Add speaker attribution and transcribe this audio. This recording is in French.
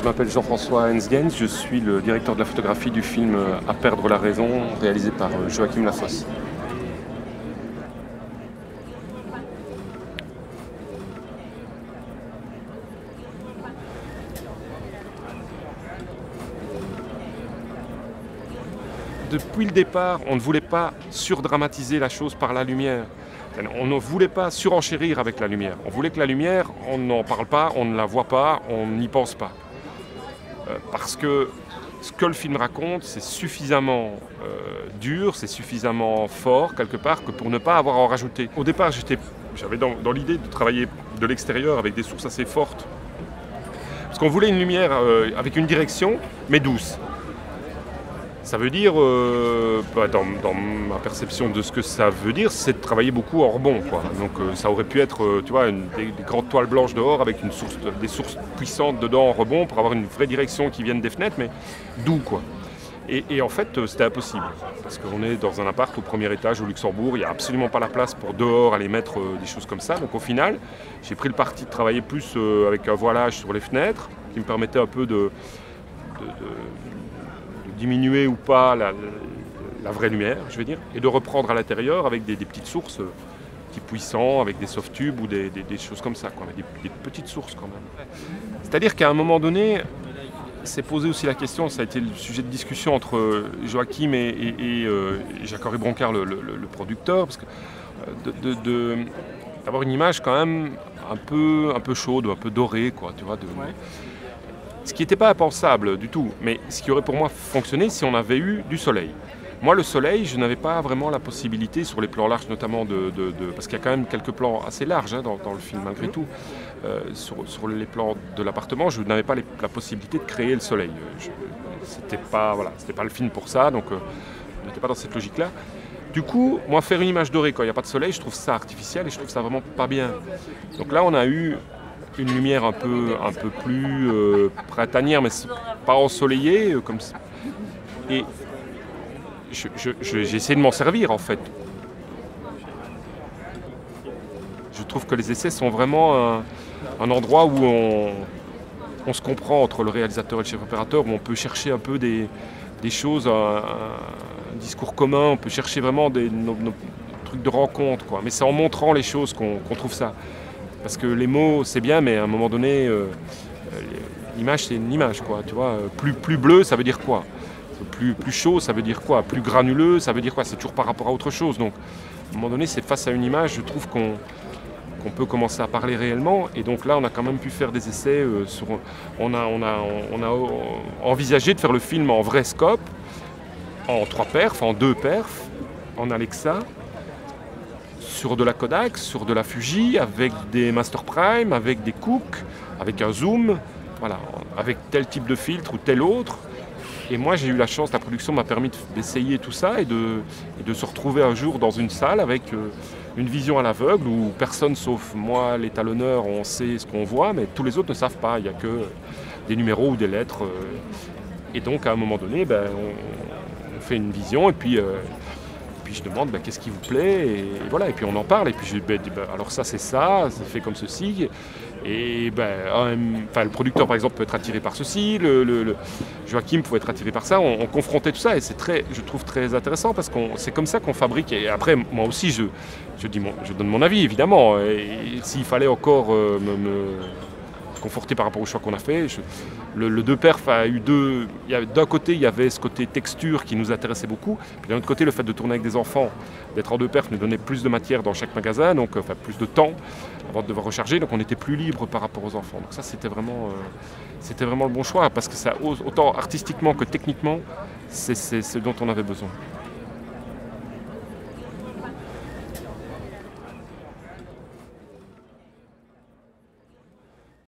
Speaker 1: Je m'appelle Jean-François Hensgens, je suis le directeur de la photographie du film À perdre la raison, réalisé par Joachim Lafosse. Depuis le départ, on ne voulait pas surdramatiser la chose par la lumière. On ne voulait pas surenchérir avec la lumière. On voulait que la lumière, on n'en parle pas, on ne la voit pas, on n'y pense pas. Parce que ce que le film raconte, c'est suffisamment dur, c'est suffisamment fort, quelque part, que pour ne pas avoir à en rajouter. Au départ, j'avais dans l'idée de travailler de l'extérieur avec des sources assez fortes. Parce qu'on voulait une lumière avec une direction, mais douce. Ça veut dire, dans ma perception de ce que ça veut dire, c'est de travailler beaucoup en rebond, quoi. Donc ça aurait pu être, tu vois, des grandes toiles blanches dehors avec des sources puissantes dedans en rebond pour avoir une vraie direction qui vienne des fenêtres, mais doux, quoi. Et en fait, c'était impossible. Parce qu'on est dans un appart au premier étage au Luxembourg, il n'y a absolument pas la place pour dehors aller mettre des choses comme ça. Donc au final, j'ai pris le parti de travailler plus avec un voilage sur les fenêtres, qui me permettait un peu de diminuer ou pas la vraie lumière, je veux dire, et de reprendre à l'intérieur avec des petites sources, petits puissants, avec des soft tubes ou des choses comme ça, quoi, des petites sources quand même. C'est-à-dire qu'à un moment donné, s'est posé aussi la question, ça a été le sujet de discussion entre Joachim et Jacques-Henri Broncard, le producteur, parce que d'avoir une image quand même un peu chaude, un peu dorée, quoi, tu vois. Ce qui n'était pas impensable du tout, mais ce qui aurait pour moi fonctionné si on avait eu du soleil. Moi, le soleil, je n'avais pas vraiment la possibilité, sur les plans larges notamment, parce qu'il y a quand même quelques plans assez larges dans le film malgré tout, sur les plans de l'appartement, je n'avais pas la possibilité de créer le soleil. C'était pas le film pour ça, donc on n'était pas dans cette logique-là. Du coup, moi, faire une image dorée quand il n'y a pas de soleil, je trouve ça artificiel et je trouve ça vraiment pas bien. Donc là, on a eu une lumière un peu plus printanière, mais pas ensoleillée, comme ça. Et j'ai essayé de m'en servir, en fait. Je trouve que les essais sont vraiment un endroit où on se comprend entre le réalisateur et le chef opérateur, où on peut chercher un peu des choses, un discours commun, on peut chercher vraiment nos trucs de rencontre, quoi. Mais c'est en montrant les choses qu'on trouve ça. Parce que les mots, c'est bien, mais à un moment donné, l'image, c'est une image, quoi. Tu vois, plus bleu, ça veut dire quoi? Plus chaud, ça veut dire quoi? Plus granuleux, ça veut dire quoi? C'est toujours par rapport à autre chose. Donc, à un moment donné, c'est face à une image, je trouve qu'on peut commencer à parler réellement. Et donc là, on a quand même pu faire des essais on a envisagé de faire le film en vrai scope, en 3 perfs, en 2 perfs, en Alexa, sur de la Kodak, sur de la Fuji, avec des Master Prime, avec des Cooke, avec un zoom, voilà, avec tel type de filtre ou tel autre. Et moi, j'ai eu la chance, la production m'a permis d'essayer tout ça et de se retrouver un jour dans une salle avec une vision à l'aveugle où personne sauf moi, l'étalonneur, on sait ce qu'on voit, mais tous les autres ne savent pas. Il n'y a que des numéros ou des lettres. Et donc, à un moment donné, on fait une vision et puis je demande qu'est-ce qui vous plaît et voilà, et puis on en parle et puis je dis alors ça c'est fait comme ceci et le producteur par exemple peut être attiré par ceci, le Joachim peut être attiré par ça, on confrontait tout ça et c'est je trouve très intéressant parce que c'est comme ça qu'on fabrique et après moi aussi je donne mon avis évidemment et s'il fallait encore me conforté par rapport au choix qu'on a fait. Le 2 perf a eu d'un côté, il y avait ce côté texture qui nous intéressait beaucoup. Puis d'un autre côté, le fait de tourner avec des enfants, d'être en 2 perfs, nous donnait plus de matière dans chaque magasin, donc plus de temps avant de devoir recharger. Donc on était plus libre par rapport aux enfants. Donc ça, c'était vraiment le bon choix parce que ça, autant artistiquement que techniquement, c'est ce dont on avait besoin.